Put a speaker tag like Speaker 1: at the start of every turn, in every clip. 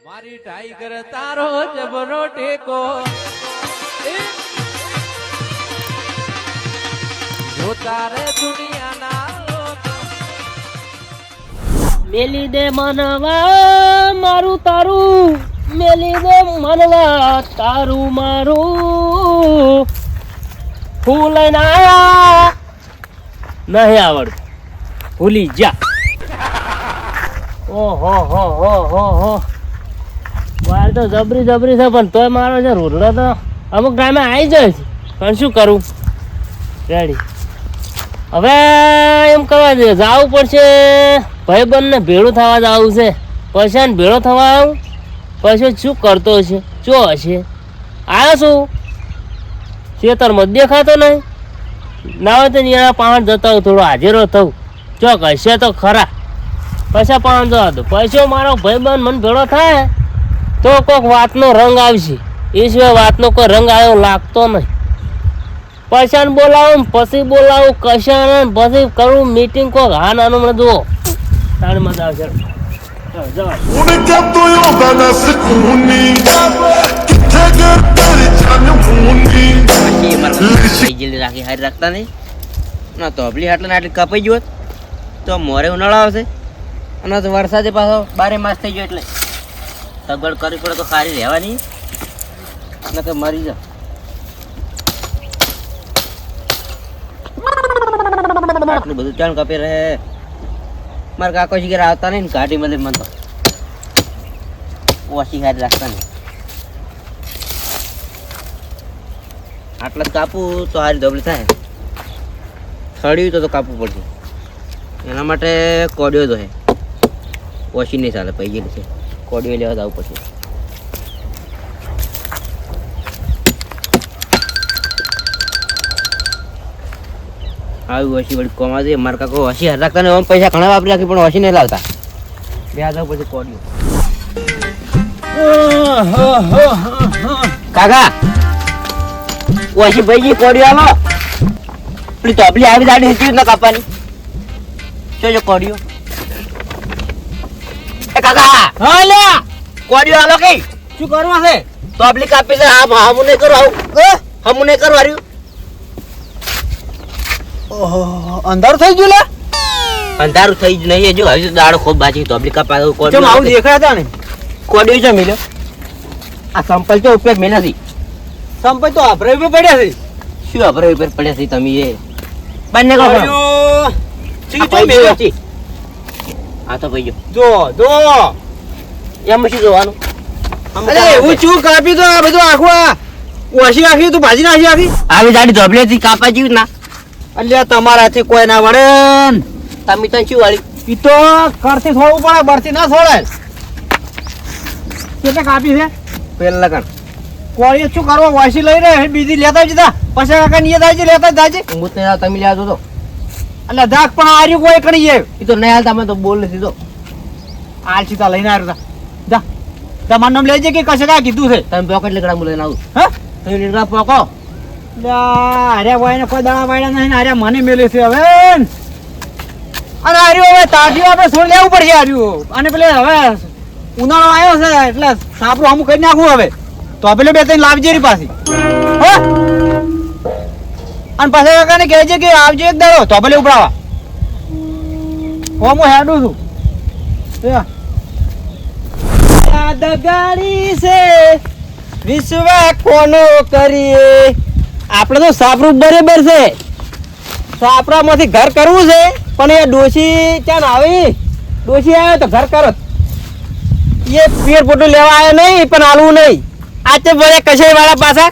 Speaker 1: મારી ટાઈગર તારો જબરો ટેકો જો તારે દુનિયાના
Speaker 2: મેલી દે મનવા મારું તારું, મેલી દે મનવા તારું મારું. ફૂલ લઈને આયા નહીં આવડતું, ભૂલી જા. ઓહો હો હો હો હો, વાર તો જબરી જબરી છે, પણ તોય મારો છે રોટલો તો અમુક ટાઈમે આવી જાય છે. પણ શું કરું, રેડી. હવે એમ કરવા દે, જવું પડશે ભાઈબંધને ભેળું થવા જવું છે. પછી ને ભેળો થવા આવું, પછી શું કરતો હશે, શું હશે. આવ્યો છું ખેતરમાં દેખાતો નહીં, ના હોય તો એના પાણ જતા હોય, થોડો હાજરો થવું ચોક હશે તો ખરા. પછી પાણ જવા દો, પછી મારો ભાઈબંધ મને ભેળો થાય તો કોઈક વાતનો રંગ આવશે. એ સિવાય વાતનો કોઈ રંગ આવ્યો લાગતો નહીં. પૈસા બોલાવું પછી બોલાવું કશા પછી કરું મીટિંગ કોક હા નાનું મને જુઓ તારે મજા આવશે.
Speaker 3: રાખી હારી રાખતા નહીં ના તો અબલી આટલા આટલી કપાઈ ગયો તો મોરે ઉનાળો આવશે અને તો વરસાદે પાછો 12 માસ થઈ ગયો એટલે સગવડ કરવી પડે તો સારી રહેવાની ન તો મરી જાવ. આટલું બધું ચાણ કપી રહે મારા કાકો શીખર આવતા નહીં ને ગાડી મળે મને તો ઓછી હારી રાખતા નહીં. આટલા જ કાપવું તો હારી ધોબલી થાય, સળ્યું તો કાપવું પડશે. એના માટે કોડિયો તો હે, ઓછી નહીં ચાલે પૈ ગયેલી છે, કોડિયો લેવા જવું પડશે. આવી ઓછી વળી કોમા દે મારા કાકો ઓછી હાથ રાખતા ને પૈસા ઘણા વાપરી રાખી પણ ઓછી નહીં લાવતા. લેવા જવું પછી કોડિયો. કાકા ઓછી ભાઈ કોડિયો આલો પેલી તોપલી આવી દાડી હેચી ના કાપવાની જો કોડિયો. એ કાકા હા લે કોડિયો આલો કે શું કરવા છે તોપલી કાપી છે. હા હમું નહીં કરું આવું હમું નહીં કરું હાર્યું.
Speaker 4: ઓહો અંધારું થઈ ગયું લે.
Speaker 3: અંધારું થઈ જ નહીં જો હવે દાડો ખૂબ બાજી તોપલી કાપા
Speaker 4: કેમ આવું દેખાય હતા ને
Speaker 3: કોડિયો છે મિલ્યો. આ સંપલ તો ઉપયોગ મેં નથી.
Speaker 4: સંપય તો આભરાઈ પર પડ્યા છે.
Speaker 3: શું અભરાઈ પર પડ્યા છે તમે એ બંને કહો આ તો ભાઈ
Speaker 4: જો જો
Speaker 3: એમ શું જોવાનું.
Speaker 4: અરે હું ચૂ કાપી તો આ બધું આખું આ ઓછી આખી તું ભાજી નાખી આખી
Speaker 3: આવી દાડી ધોબલેથી કાપા જેવી ના
Speaker 4: અલ્યા તમારાથી કોઈ ના વળે
Speaker 3: તમે તો શું વાળી
Speaker 4: ઈ તો કરથી થોડું પડે બરથી ના છોડાય. કેટલે કાપી છે
Speaker 3: પેલા કણ
Speaker 4: કોઈ શું કરવા વાસી લઈ રહે બીજી લેતા જતા પછી કાકા ની દાજી લેતા દાજી
Speaker 3: હું તો તમે લ્યા તો
Speaker 4: એટલે દાખ પણ આર્યું કોઈ કણી જાય
Speaker 3: એ તો નહીં હાલ તમે તો બોલ નથી તો
Speaker 4: આલ સીતા લઈને આવ્યો જા તમારું નામ લેજે કે કશે કા કીધું છે
Speaker 3: તમે પોકેટ લેકડા હું લઈને આવું
Speaker 4: હા
Speaker 3: તમે લીકડા પોકો
Speaker 4: અરે ભાઈ ને કોઈ દાણા વાળા નહીં અરે મને મેલે છે હવે અને આર્યું હવે તાજી આપણે છોડ લેવું પડશે આર્યું અને પેલે હવે ઉનાળો આવ્યો છે એટલે સાપરું અમુક કરી નાખવું હવે તો પેલે બે ત્રણ લાવજે રી પાછી હા અને પાછા કાકાને કહેજે કે આવજે એક દાડો તો ભલે ઉપડાવા હું હેડું છું દગાડી છે વિશ્વ કોનો કરીએ આપણે તો સાપરું બરાબર છે સાપરામાંથી ઘર કરવું છે પણ એ ડોશી ત્યાં આવી ડોશી આવ્યો તો ઘર કરો એ પેર પોટું લેવા આવ્યો નહીં પણ હાલવું નહીં આ તે બોલે કશાઈ વાળા પાછા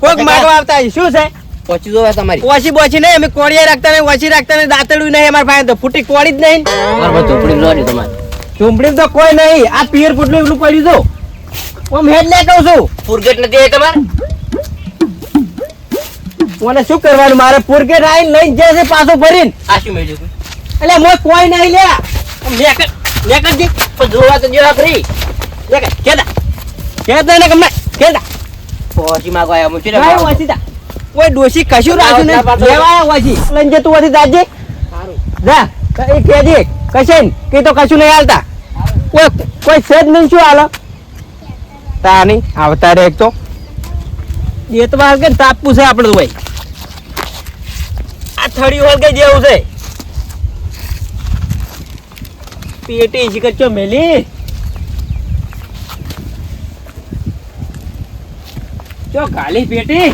Speaker 4: કોઈક માગવા આવતા શું છે
Speaker 3: પહોંચી દો તમારી
Speaker 4: ઓછી બોછી નહીં અમે કોળિયા રાખતા નહીં ઓછી રાખતા નહીં દાંતડું નહીં અમારા પાસે તો ફૂટી કોળી જ નહીં
Speaker 3: બરાબર ચોપડી લોડી તમારે
Speaker 4: ઝૂંપડી તો કોઈ નહીં આ પિયર પોટલું એટલું પડ્યું તો હું હેડ લે કહું છું
Speaker 3: ફુરગેટ નથી તમારે
Speaker 4: મને શું કરવાનું મારે પુરગેટ આવીને લઈ જાય છે પાછો ભરીને
Speaker 3: આ શું મેળ્યું
Speaker 4: એટલે મોય કોઈ નહીં લે
Speaker 3: લેકર જી પણ જોવા તો જેવા ફ્રી
Speaker 4: લેકર કેતા ને કમે કેતા
Speaker 3: પહોંચી માંગવા આવ્યા મુચી
Speaker 4: ભાઈ વાસીતા કોઈ ડોશી કશું રાખ્યું નહીં લેવાયા વાસી લઈને જતું વાસી દાજે જા એ કેજે કશે કે તો કશું નહીં હાલતા કોઈ સેજ નહીં શું હાલ તાની આવતા રે એક તો એ તો વાર કે તાપવું છે આપણે તો ભાઈ આ થડી હોલ કે જેવું છે પેટી શીખર ચો મેલી ચો ખાલી પેટી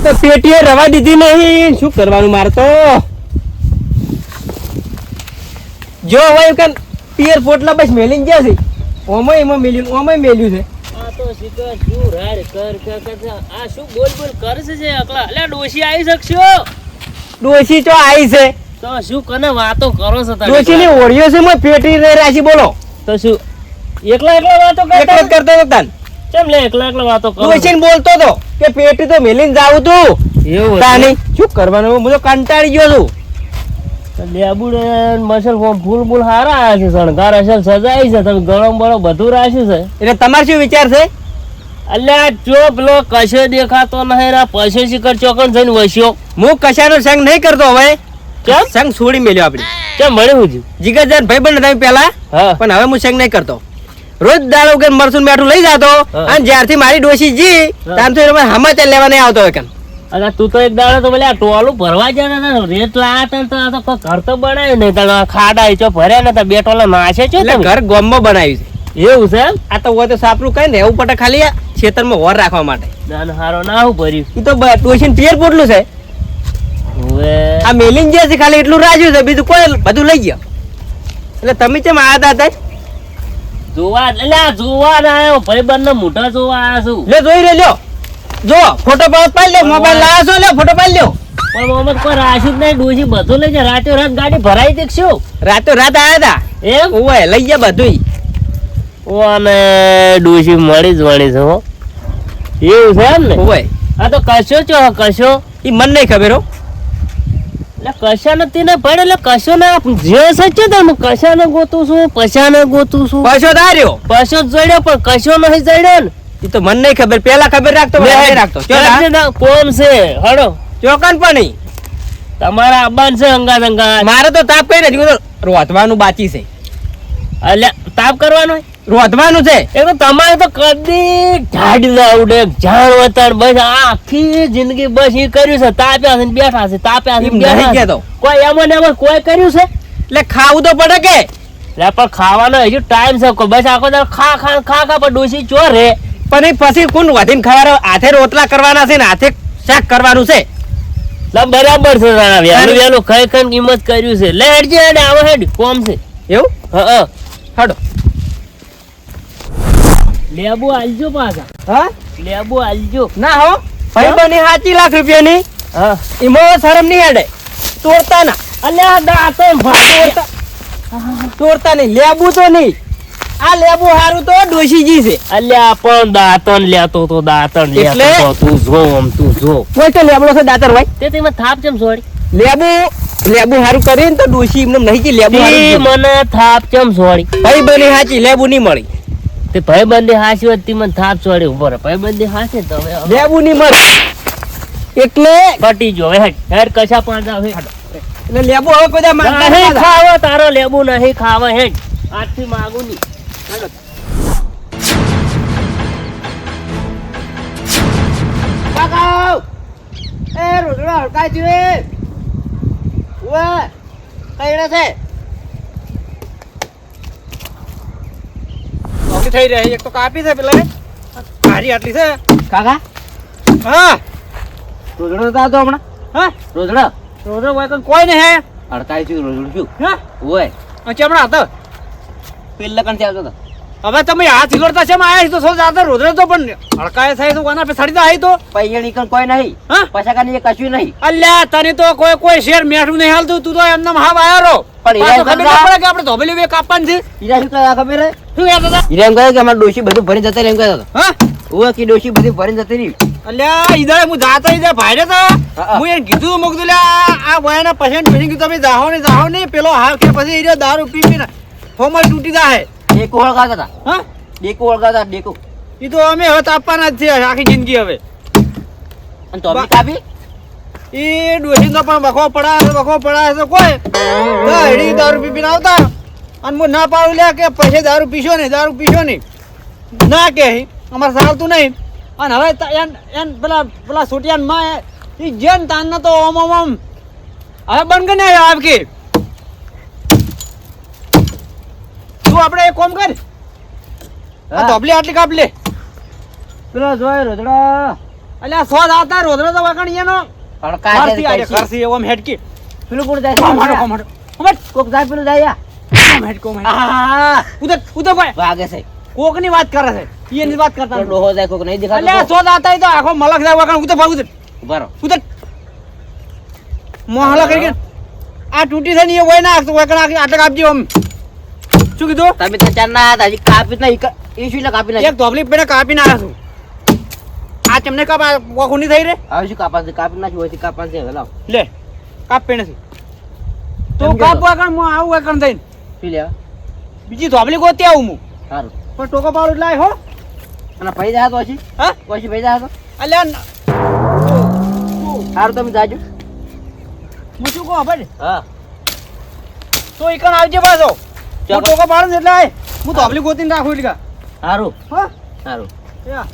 Speaker 4: તો પેટીએ રવા દીધી નહીં શું કરવાનું મારે તો જો હવે કે પિયર પોટલા બસ મેલીને ગયા છે ઓમાં એમાં મેલ્યું ઓમાં મેલ્યું છે
Speaker 2: આ તો શીખર શું રાડ કર આ શું બોલ કરશે છે અકલા અલ્યા ડોશી આવી શકશો
Speaker 4: ડોશી ચો આવી છે
Speaker 2: તો શું કને વાતો કરો છો તમે
Speaker 4: ડોશી ની ઓળિયો છે માં પેટી રે રાશી બોલો
Speaker 2: તો શું એકલા વાતો
Speaker 4: એકલો જ કરતો હતો તાન
Speaker 2: કેમ લે એકલા વાતો કરો
Speaker 4: ડોશી ને બોલતો તો કે પેટી તો મેલીને જાવું તું
Speaker 2: એવું
Speaker 4: તાની શું કરવાનું હું તો કંટાળી ગયો છું
Speaker 2: લેબુડે મસલ ફૂલ હારા આવ્યા છે શણગાર અસલ સજાઈ છે તમે ગરમ બળો બધું રાખ્યું છે
Speaker 4: એટલે તમારે શું વિચાર છે
Speaker 2: અલ્યા ચો પેલો કશો દેખાતો નહીં રા પશુ શિખર ચોકણ જઈને વસ્યો
Speaker 4: હું કશાનો સંગ નહીં કરતો હવે
Speaker 2: કેમ
Speaker 4: સંગ છોડી મેલ્યો આપણે
Speaker 2: કેમ મળ્યું છું
Speaker 4: જીગરજાન ભાઈબંધ તમે પેલા
Speaker 2: હા
Speaker 4: પણ હવે હું સંગ નહીં કરતો રોજ દાળ વગર મરસું બેઠું લઈ જતો
Speaker 2: હા.
Speaker 4: અને જ્યારથી મારી ડોશી જી
Speaker 2: હા.
Speaker 4: ત્યારથી એનો સમાચાર લેવા નહીં આવતો એકન
Speaker 2: અરે તું તો એક દાડો તો બોલે આ ટોલું ભરવા જાય ને રેત લાયા તો આ તો કોઈ ઘર તો બનાવ્યું નહીં તને ખાડા ચો ભર્યા ને બે ટોલા નાશે છો
Speaker 4: એટલે
Speaker 2: તમે
Speaker 4: ઘર ગોમમાં બનાવ્યું છે
Speaker 2: એવું છે એમ
Speaker 4: આ તો હોય તો સાપરું કઈ ને એવું પટે ખાલી ખેતરમાં વર રાખવા માટે
Speaker 2: દાન હારો ના હું ભર્યું
Speaker 4: એ તો ડોશી પિયર પોટલું છે
Speaker 2: હવે
Speaker 4: આ મેલીન જે છે ખાલી એટલું રાજ્યું છે બીજું કોઈ બધું લઈ ગયો એટલે તમે કેમ આયા હતા
Speaker 2: જોવા એટલે આ જોવા ના આવ્યો ભાઈબંધ ને મોઢા જોવા આવ્યા છું
Speaker 4: લે જોઈ રહ્યો જો ફોટો પાડી લે મોબાઈલ લાવ્યો છો લે ફોટો પાડી લ્યો
Speaker 2: પણ મોહમ્મદ કોઈ રાશિદ નહીં ડોશી બધું લઈ જાય રાતે રાત ગાડી ભરાઈ દેખશું
Speaker 4: રાતો રાત આયા હતા
Speaker 2: એમ
Speaker 4: ઓય લઈ ગયા બધું
Speaker 2: ઓ અને ડોશી મળી જ વળી છે હો એવું છે એમ ને
Speaker 4: ઓય
Speaker 2: આ તો કશો છો કશો
Speaker 4: ઈ મન નહીં ખબર હો
Speaker 2: એટલે કશા નથી ને પડે એટલે કશો ના જે સચ્ચે તો હું કશા ને ગોતું છું પશા ને ગોતું છું
Speaker 4: પાછો દાર્યો
Speaker 2: પશો જ જડ્યો પણ કશો નહીં જડ્યો ને
Speaker 4: ઈ તો મન નહીં ખબર પેલા ખબર રાખતો હવે નહીં રાખતો
Speaker 2: કોમ છે હડો
Speaker 4: ચોકન પણ નહીં
Speaker 2: તમારા આબાન છે અંગાત અંગાત
Speaker 4: મારે તો તાપ કઈ નથી હું તો રોધવાનું બાકી છે
Speaker 2: એટલે તાપ કરવાનો
Speaker 4: રોધવાનું છે
Speaker 2: એ તો તમારે તો કદી ઢાડી ના ઉડે જાણ વતન બસ આ આખી જિંદગી બસ એ કર્યું છે તાપ્યા છે ને બેઠા છે તાપ્યા છે ને
Speaker 4: એમ નહીં
Speaker 2: બેઠા છે.
Speaker 4: કહેતો.
Speaker 2: કોઈ એમાં ને એમાં કોઈ કર્યું છે
Speaker 4: એટલે ખાવું તો પડે કે
Speaker 2: એટલે પણ ખાવાનો હજુ ટાઈમ છે બસ આખો દાડો ખા પણ ડોસી ચો રે
Speaker 4: પણ એ પછી કોણ વધીને ખવાય હાથે રોટલા કરવાના છે ને હાથે શાક કરવાનું છે
Speaker 2: એટલે બરાબર છે તારા વહેલું વહેલું ખાઈ ખાઈને કિંમત કર્યું છે લે હેડજે હેડ આવો હેડ કોમ છે
Speaker 4: એવું
Speaker 2: હા
Speaker 4: હડો
Speaker 2: લેબુ આલજો પાછા
Speaker 4: હા
Speaker 2: લેબુ આલજો
Speaker 4: ના હો ભાઈ બની 7 લાખ રૂપિયાની
Speaker 2: હા
Speaker 4: એમાં શરમ નહીં હેડે તોડતા ના
Speaker 2: અલ્યા દાતો
Speaker 4: તોડતા નહીં લેબુ તો નહીં આ લેબુ હારું તો ડોશીજી છે
Speaker 2: અલ્યા પણ દાંતણ લેતો તો દાંતણ લેતો
Speaker 4: એટલે?
Speaker 2: તો તું જો આમ તું જો
Speaker 4: કોઈ તો લેબડો છે દાતર ભાઈ
Speaker 2: તે તેમાં થાપ ચમ છોડી
Speaker 4: લેબુ હારું કરીને તો ડોશી એમને નહીં કે લેબુ
Speaker 2: તી
Speaker 4: હારું
Speaker 2: મને થાપ ચમ છોડી
Speaker 4: ભાઈ બની હાચી લેબુ નહીં મળી
Speaker 2: તે ભાઈબંધી હાસી હોત તી મને થાપ છોડી ઉભો રહે ભાઈબંધી હાસે તો હવે
Speaker 4: લેબુ નહીં મળી એટલે
Speaker 2: પટી જો હેડ હેડ કશા પાંદા હેડ
Speaker 4: એટલે લેબુ હવે કોઈ દા માંગતા
Speaker 2: નહીં
Speaker 4: નતા.
Speaker 2: ખાવો તારો લેબુ નહીં ખાવા હેડ આજથી માગું નહીં
Speaker 4: કાકા એ રોટલા હળકાય છે ઓય કઈડા છે ઓકે થઈ રહી એક તો કાપી છે પેલા ભારી આટલી છે
Speaker 3: કાકા
Speaker 4: હા
Speaker 3: રોજડો હતા તો હમણાં
Speaker 4: હા
Speaker 3: રોજડો
Speaker 4: રોટલો હોય તો કોઈ નહીં હે
Speaker 3: અડકાય છું રોજડું છું
Speaker 4: હા
Speaker 3: ઓય
Speaker 4: ચમડા હતો
Speaker 3: પેલા કણ આવતો હતો
Speaker 4: હવે તમે હાથ હિલોડતા છે આયા તો સૌ જાતે રોદરે તો પણ હળકાય થાય તો કોના પે સડી તો આવી તો
Speaker 3: પૈયા નીકળ કોઈ નહીં
Speaker 4: હા
Speaker 3: પૈસા કાની કશું નહીં
Speaker 4: અલ્યા તને તો કોઈ શેર મેઠું નહીં હાલતું તું તો એમને હાવ આયો રો
Speaker 3: પણ
Speaker 4: પાછો
Speaker 3: ઈરાન
Speaker 4: ખબર ના પડે કે આપણે ધોબેલી વે કાપવાની છે
Speaker 3: હીરા શું કહે ખબર હે
Speaker 4: શું યાદ હતા
Speaker 3: હીરા એમ કહે કે અમારે ડોશી બધું ભરી જતા રહે એમ કહેતો હતો
Speaker 4: હા
Speaker 3: ઓય કે ડોશી બધી ભરી જતી રહી
Speaker 4: અલ્યા ઈદા હું જાતા ઈદા ભાડે તો
Speaker 3: હા.
Speaker 4: હું એને કીધું મોકલું લે આ વયાના પેશન્ટ પછી તમે જાહો ને પેલો હાવ કે પછી ઈરો દારૂ પી પીને ફોમલ તૂટી જાય
Speaker 3: ડેકો ઓળખાતા હતા
Speaker 4: હા
Speaker 3: ડેકો ઓળખાતા હતા, ડેકો
Speaker 4: ઈ તો અમે હવે તાપવાના જ છે આખી જિંદગી હવે
Speaker 3: અને તો બી કાપી
Speaker 4: એ ડોશીનો પણ બખો પડાશે તો કોઈ હેડી દારૂ પી પીને આવતા અને હું ના પાડું લે કે પછી દારૂ પીશો નહીં ના કે અમારે ચાલતું નહીં અને હવે પેલા સોટિયાન માં ઈ જેન તાન તો ઓમ હવે બંધ કરી નાખ્યો આપ કે તું આપણે એક કોમ કર આ ધોબલી આટલી કાપ લે પેલા જોય રોધડા અલ્યા સ્વાદ આવતા રોધડો તો વાકણ એનો
Speaker 3: પણ
Speaker 4: ખરસી આડે
Speaker 3: કાઢે
Speaker 4: ખરસી ઓમ હેડકી
Speaker 3: પેલું કોણ જાય
Speaker 4: કોમાડો કોમાડો
Speaker 3: કોક જાય પેલું જાય
Speaker 4: ઓમ હેડકો ઉધર ઉધર ભાઈ
Speaker 3: વાગે છે
Speaker 4: કોક ની વાત કરે છે એની વાત કરતા
Speaker 3: પેલો ડોહો જાય કોક નહીં દેખાતો
Speaker 4: અલ્યા સ્વાદ આવતા તો આખો મલક જાય વાકણ ઉધર ભાગ ઉધર
Speaker 3: ઉભા રહો
Speaker 4: ઉધર મોહલા કરી આ તૂટી થઈ ને એ હોય ના વાકણ આટલે કાપજો આમ શું કીધું
Speaker 3: તમે તો ચાર ના હતા હજી કાપી નહીં એ શું એટલે કાપી નહીં
Speaker 4: એક ધોબલી પેને કાપી ના છું આ ચમને કાપ વાખું નહીં થઈ રે
Speaker 3: હવે શું કાપા કાપી નાખ્યું હોય કાપા છે હવે લાવ
Speaker 4: લે કાપ પેને છે તો
Speaker 3: એમ
Speaker 4: કાપ
Speaker 3: કહેતો.
Speaker 4: વાકણ હું આવું વાકણ થઈને
Speaker 3: શું લેવા
Speaker 4: બીજી ધોબલી ગોતી આવું હું
Speaker 3: સારું
Speaker 4: પણ ટોકો પાડો એટલે આય હો
Speaker 3: અને પૈસા હતો પછી
Speaker 4: હા
Speaker 3: પછી પૈસા હતો
Speaker 4: અલ્યા
Speaker 3: સારું તમે જાજો
Speaker 4: હું શું કહું ભાઈ
Speaker 3: હા
Speaker 4: તો ઈકણ આવજે પાછો
Speaker 3: ચાલો.
Speaker 4: હું ટોકો પાડું ને એટલે આય હું ધોબલી ગોતીને રાખું એટલે
Speaker 3: સારું
Speaker 4: હા
Speaker 3: સારું
Speaker 4: યા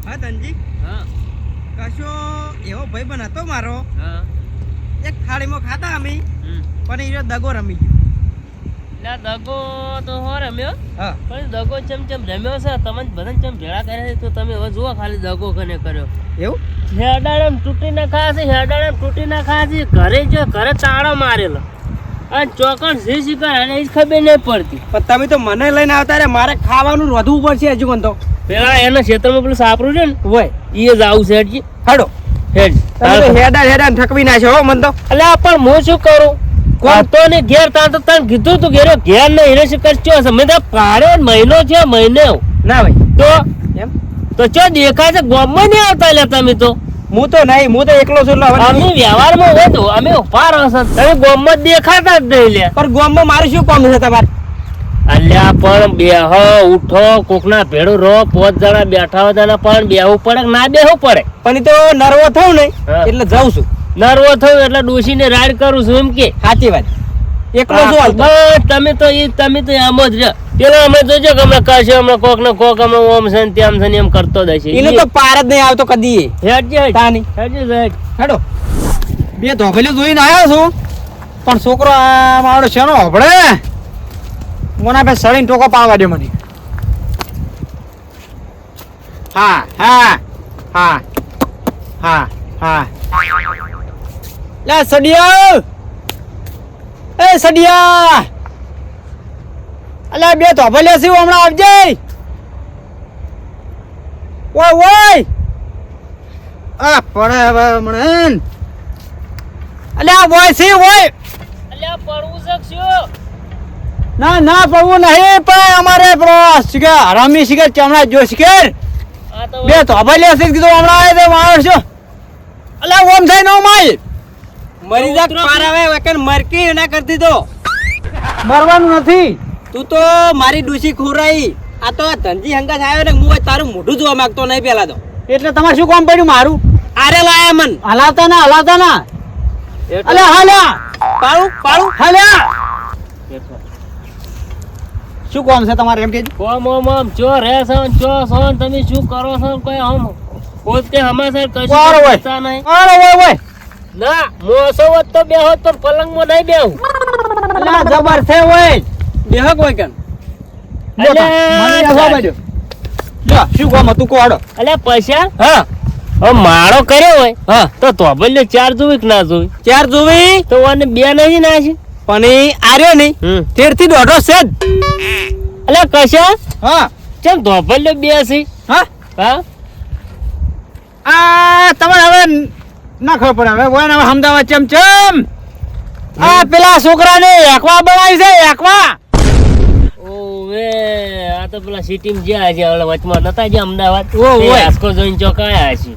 Speaker 4: હા ધનજી
Speaker 2: હા
Speaker 4: કશો એવો ભાઈબંધ હતો મારો
Speaker 2: હા
Speaker 4: એક થાળીમાં ખાતા અમે
Speaker 2: હમ.
Speaker 4: પણ એ દગો રમી ગયો
Speaker 2: એટલે દગો તો હો રમ્યો
Speaker 4: હા
Speaker 2: પણ દગો ચમ રમ્યો છે તમે બધાને ચમ ભેળા કર્યા છે તો તમે હવે જુઓ ખાલી દગો કને કર્યો
Speaker 4: એવું
Speaker 2: હેડાડમ તૂટી ના ખાશે હેડાડમ તૂટી ના ખાશે ઘરે જો ઘરે તાળો મારેલો અને ચોકણ જે શીખર અને એ જ ખબર નહીં પડતી
Speaker 4: પણ તમે તો મને લઈને આવતા રે મારે ખાવાનું વધવું પડશે હજુ પણ તો
Speaker 2: પેલા એના ક્ષેત્રમાં પેલું સાપરું છે ને
Speaker 4: હોય
Speaker 2: એ જ આવું છે હેડજી
Speaker 4: હાડો
Speaker 2: હેડ
Speaker 4: તમે તો હેડા હેડા ઠકવી નાખ્યો હો મન તો
Speaker 2: એટલે પણ હું શું કરું કોતો ને ઘેર તા તો તને કીધું તું ઘેર ઘેર ને હીરો શિકાર ચો છે મેં તો પાડે મહિનો છે મહિને
Speaker 4: ના ભાઈ
Speaker 2: તો
Speaker 4: એમ
Speaker 2: તો ચો દેખાય છે ગામમાં નહીં આવતા એટલે તમે તો
Speaker 4: હું તો નહીં હું તો એકલો છું એટલે હવે
Speaker 2: અમે વ્યવહારમાં હોય તો અમે ઉભા રહો છો તમે ગામમાં જ દેખાતા જ નહીં લે
Speaker 4: પણ ગામમાં મારે શું કામ છે તમારે
Speaker 2: અલ્યા પણ બેહો ઉઠો કોકના ભેડું રહો 5 જણા બેઠા હોય તેના પણ બેહવું પડે કે ના બેહવું પડે
Speaker 4: પણ એ તો નર્વો થયું ને
Speaker 2: હા.
Speaker 4: એટલે જાઉં છું
Speaker 2: નર્વો થયું એટલે ડોશીને રાડ કરું છું એમ કે
Speaker 4: સાચી વાત એકલો છું હાલ તો.
Speaker 2: બસ તમે તો એમ જ રહો પેલો અમે જોજો કે અમે કહેશે અમે કોક ને કોક અમે ઓમ છે ને તેમ છે ને એમ કરતો જ હશે
Speaker 4: એનો તો પાર જ નહીં આવતો કદી
Speaker 2: હેડજે
Speaker 4: તાની
Speaker 2: હેડજે
Speaker 4: હેડો બે ધોબેલી જોઈને આવ્યો છું પણ છોકરો આ મારો શેનો હબળે મોના પે સળીને ટોકો પાડવા દે મને હા હા હા હા હા લે સડિયા એ સડિયા અલે બે ધોબેલી છે હમણાં આવજે ઓય ઓય આ પડે હવે હમણાં અલે આ બોય છે ઓય
Speaker 2: અલ્યા પડવું છે શું
Speaker 4: ના ના પડવું નહીં પણ અમારે પેલો શિખર હરામી શિખર ચમડા જો શિખર
Speaker 2: આ તો
Speaker 4: બે ધોબેલી હશે કીધું હમણાં આવે તે માણસ છો અલે ઓમ થાય નો માય મરી જા પાર આવે વકન મરકી ના કરતી તો મરવાનું નથી તું તો મારી ડૂસી ખોરાઈ આ તો ધનજી હંગાસ આવ્યો ને હું તારું મોઢું જોવા માંગતો નહીં પેલા તો એટલે તમારે શું કામ પડ્યું મારું આરે લાયા મન હલાવતા ના અલે હાલ્યા પાડું પાડું હાલ્યા શું કામ છે તમારે એમ કે
Speaker 2: કોમ ઓમ ચો રે છો ને ચો છો ને તમે શું કરો છો ને કોઈ હમ પોતે હમાસર
Speaker 4: કોણ હોય?
Speaker 2: કશું નહીં
Speaker 4: અરે ઓય
Speaker 2: ના મોસો હોત તો બે હોત તો પલંગમાં નહીં બેહું
Speaker 4: અલા જબર છે ઓય દેહક હોય કેમ
Speaker 2: અલ્યા,
Speaker 4: શું કામ હતું કોડો
Speaker 2: અલ્યા પૈસા
Speaker 4: હા
Speaker 2: હવે માળો કર્યો હોય
Speaker 4: હા
Speaker 2: તો ધોબલ્યો 4 જોવી કે ના જોવી
Speaker 4: ચાર જોવી
Speaker 2: તો આને 2 નહીં નાખી
Speaker 4: પણ એ આર્યો નહીં તેરથી દોઢો છે જ
Speaker 2: અલ્યા કશા
Speaker 4: હા
Speaker 2: ચમ ધોબલ્યો 2 છે
Speaker 4: હા
Speaker 2: હા
Speaker 4: આ તમારે હવે ના ખબર પડે હવે હોય ને હવે અમદાવાદ ચમચમ આ પેલા છોકરાને એકવા બનાવી છે એકવા
Speaker 2: ઓવે આ તો પેલા સિટી માં જ્યાં છે ઓલા વચમાં નતા જે અમદાવાદ
Speaker 4: ઓ,
Speaker 2: તે
Speaker 4: ઓય.
Speaker 2: આસ્કો જોઈને ચોકાયા છે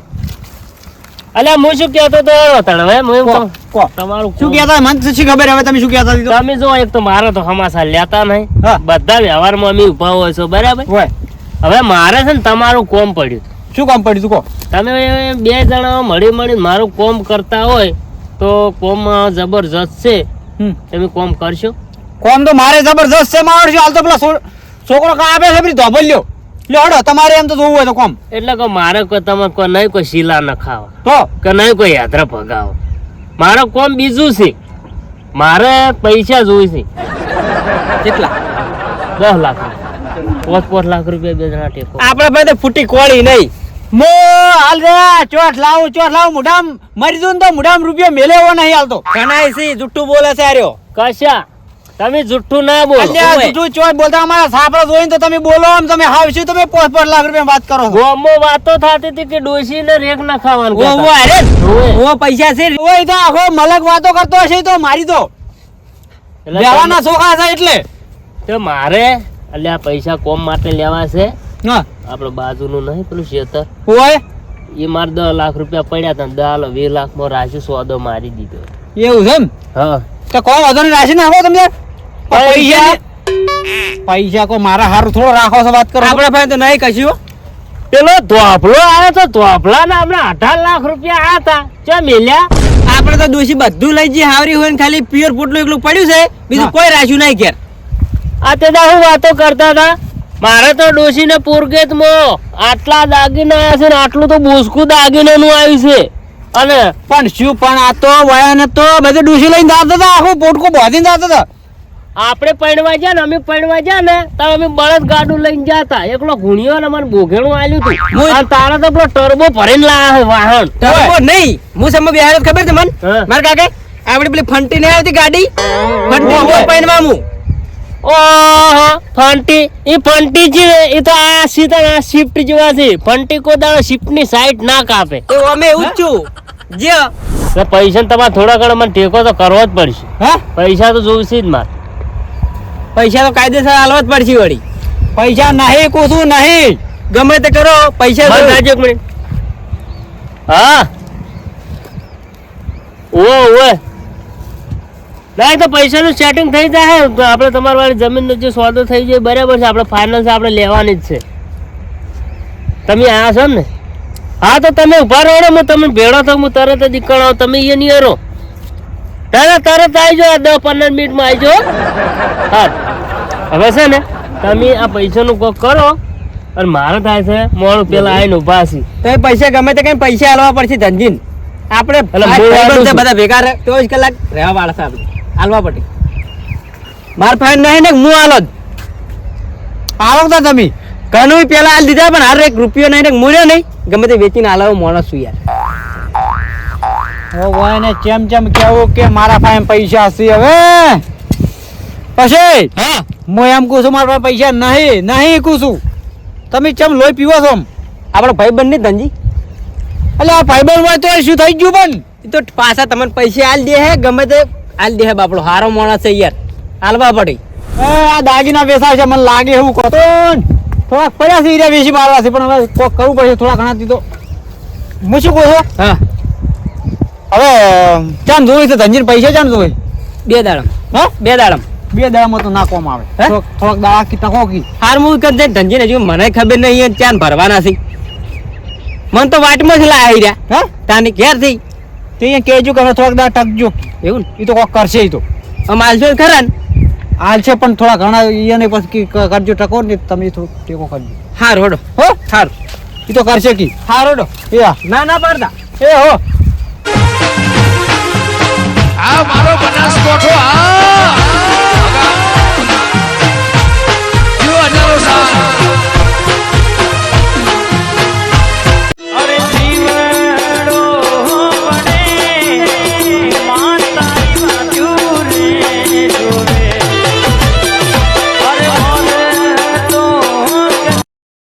Speaker 2: અલ્યા હું શું કહેતો તો તણ હવે હું એમ
Speaker 4: કો,
Speaker 2: કહું,
Speaker 4: કો.
Speaker 2: તમારું
Speaker 4: શું કહેતા મને તો શી ખબર હવે તમે શું કહેતા હતી તો?
Speaker 2: તમે જો એક તો મારે તો હમાસા લેતા નહીં
Speaker 4: હા.
Speaker 2: બધા વ્યવહારમાં અમે ઉભા હોય છો બરાબર
Speaker 4: હોય
Speaker 2: હવે મારે છે ને તમારું કોમ પડ્યું
Speaker 4: શું કામ પડ્યું તું કો
Speaker 2: તમે 2 જણા મળી મારું કોમ કરતા હોય તો કોમ જબરજસ્ત છે
Speaker 4: હમ.
Speaker 2: તમે કોમ કરશો
Speaker 4: કોમ તો મારે જબરજસ્ત છે મારો હાલ તો પેલા છોકરો કા આપે છે બધી ધોબલ્યો લ્યો હડો તમારે એમ તો જોવું હોય તો કોમ
Speaker 2: એટલે કે મારે કોઈ તમે કોઈ નહીં કોઈ શીલા ન ખાવા
Speaker 4: તો
Speaker 2: કે નહીં કોઈ યાત્રા ભગાવો. મારે કોમ બીજું છે. મારે પૈસા જોઈ છે
Speaker 4: કેટલા
Speaker 2: 10 લાખ 5 લાખ રૂપિયા બે જણા ટેકો.
Speaker 4: આપણે ભાઈ તો ફૂટી કોળી નહીં મો હાલ રે ચોટ લાવું મુઢામ મરી દઉં ને તો મુઢામ રૂપિયા મેલે એવો નહીં હાલતો કનાય સી જુઠ્ઠું બોલે છે આર્યો
Speaker 2: કશા તમે જુઠ્ઠું ના બોલો.
Speaker 4: અલ્યા જુઠ્ઠું ચોટ બોલતા અમારા સાપડા જોઈને તો તમે બોલો આમ તમે હાવશું તમે 5 લાખ રૂપિયા વાત કરો છો
Speaker 2: ગોમો વાતો થતી હતી કે ડોશીને રેક ના ખાવાનું
Speaker 4: ઓ
Speaker 2: કહેતા.
Speaker 4: અરે
Speaker 2: ઓવે.
Speaker 4: ઓ પૈસા છે ઓય તો આખો મલક વાતો કરતો હશે તો મારી તો
Speaker 2: એટલે
Speaker 4: લેવાના સોખા છે એટલે
Speaker 2: તો મારે એટલે આ પૈસા કોમ માટે લેવા છે.
Speaker 4: હા
Speaker 2: આપડે બાજુનું નહીં પેલું શેતર
Speaker 4: ઓય
Speaker 2: એ મારે 10 લાખ રૂપિયા પડ્યા હતા 20 લાખ માં રાશુ સોદો મારી દીધો.
Speaker 4: એવું છે એમ
Speaker 2: હા
Speaker 4: તો કોણ વધુ રાશિ નાખો તમે પૈસા કો મારા હારું થોડો રાખો છો વાત કરો આપણે ભાઈ તો નહીં કશું
Speaker 2: પેલો ધોપલો આવ્યો તો ધોપલા ના હમણાં 18 લાખ રૂપિયા આયા હતા ચા મેલ્યા.
Speaker 4: આપણે તો દોશી બધું લઈ જઈએ હાવરી હોય ને ખાલી પ્યોર પોટલું એકલું પડ્યું છે બીજું કોઈ રાખ્યું નહીં ઘેર
Speaker 2: આ તે હું વાતો કરતા હતા. મારે તો ડોશી ને પોરગેત માં આટલા દાગીના આવ્યા છે ને આટલું તો બોસકું દાગીના નું આવ્યું છે. અને
Speaker 4: પણ શું પણ આ તો વયાને તો બધે ડોશી લઈને જતા હતા આખું પોટકું બાંધીને જતા હતા
Speaker 2: આપણે પૈણવા ગયા ને અમે પૈણવા ગયા ને તો અમે બળદ ગાડું લઈને જતા એકલો ઘુણ્યો ને મને બોઘેણું આલ્યું હતું અને તારા તો પેલો ટર્બો ભરીને લાયા વાહન
Speaker 4: ટર્બો નહીં હું સમય બિહાર ખબર છે મન
Speaker 2: હા.
Speaker 4: માર કાકે આપણે પેલી ફંટી નહીં આવતી ગાડી ફંટી પૈણવા હું
Speaker 2: ઓહો ફંટી એ ફંટી છે એ તો આ સીધા આ શિફ્ટ જેવા છે. ફંટી કોઈ દાડો શિફ્ટ ની સાઈડ ના કાપે.
Speaker 4: એ અમે એવું જ છું જે
Speaker 2: એટલે પૈસા તમારે થોડા ઘણા મને ટેકો તો કરવો જ પડશે.
Speaker 4: હા
Speaker 2: પૈસા તો જોઈશે જ મારે.
Speaker 4: પૈસા તો કાયદેસર આલવા જ પડશે વળી પૈસા નહીં કોશું નહીં ગમે તે કરો પૈસા
Speaker 2: બસ આજે એક મિનિટ. હા ઓવે ના તો પૈસાનું સેટિંગ થઈ જાય તો આપણે તમારી વાળી જમીનનો જે સોદો થઈ જાય બરાબર છે. આપણે ફાઇનલ છે આપણે લેવાની જ છે. તમે આયા છો ને હા તો તમે ઉભા રહો ને હું તમે ભેળો તો હું તરત જ નીકળો તમે એ નહીં રહો તરત આવી જાઓ 10-15 મિનિટમાં આવી જાઓ. હા હવે છે ને તમે આ પૈસાનું કોક કરો અને મારે થાય છે મોડું પેલા આવીને ઉભા છે.
Speaker 4: તો એ પૈસા ગમે તે કઈ પૈસા આલવા પડશે ધનજીન આપણે
Speaker 2: એટલે મૂળ વાળું
Speaker 4: બધા ભેગા રહે 24 કલાક રહેવા વાળા છે આપણે આલવા પડે માર ફાઈન નહીં ને હું આલો જ આવો તો તમે કનું પેલા આલ દીધા પણ હાર એક રૂપિયો નહીં ને મૂલ્યો નહીં ગમે તે વેચીને આલાવો માણસ છું યાર ઓય ને ચેમ કેવું કે મારા પાસે પૈસા છે હવે પછી
Speaker 2: હા
Speaker 4: હું એમ કહું છું મારા પાસે પૈસા નહીં કહું છું તમે ચમ લોહી પીવો છો આપણો ભાઈબંધ નહીં ધનજી એટલે આ ભાઈબંધ હોય તો શું થઈ ગયું પણ એ તો પાછા તમને પૈસા આલ દે હે ગમે તે આલ દે હે બાપડો હારો માણસ છે યાર આલવા પડે આ દાગીના વેસાય છે મને લાગે એવું કહો તો થોડાક પડ્યા છે હીરા વેચી મારવા છે પણ હવે કોક કરવું પડશે થોડા ઘણા દીધો હું શું કહું છું હા હવે ચામ જોઈ છે ધનજીને પૈસા ચામ જોઈ 2 દાડમ હા 2 દાડમ 2 દાડામાં તો નાખવામાં આવે થોડાક દાડા કી ટકો કી હાર હું કરી દે ધનજીને હજુ મને ખબર નહીં ચાન ભરવાના છે મન તો વાટમાં જ લાયા રહ્યા હા તાની ઘેર થઈ તે અહીંયા કહેજો કે હવે થોડાક દાડા ટકજો એવું ને એ તો કોક કરશે એ તો આમ આલશો ખરા ને હાલ છે પણ થોડા ઘણા એને પછી કરજો ટકો ને તમે થોડું ટેકો કરજો હાર હોડો હો હાર એ તો કરશે કી હાર હોડો એ ના પાડતા એ હો
Speaker 1: આ મારો બનાસકોઠો આ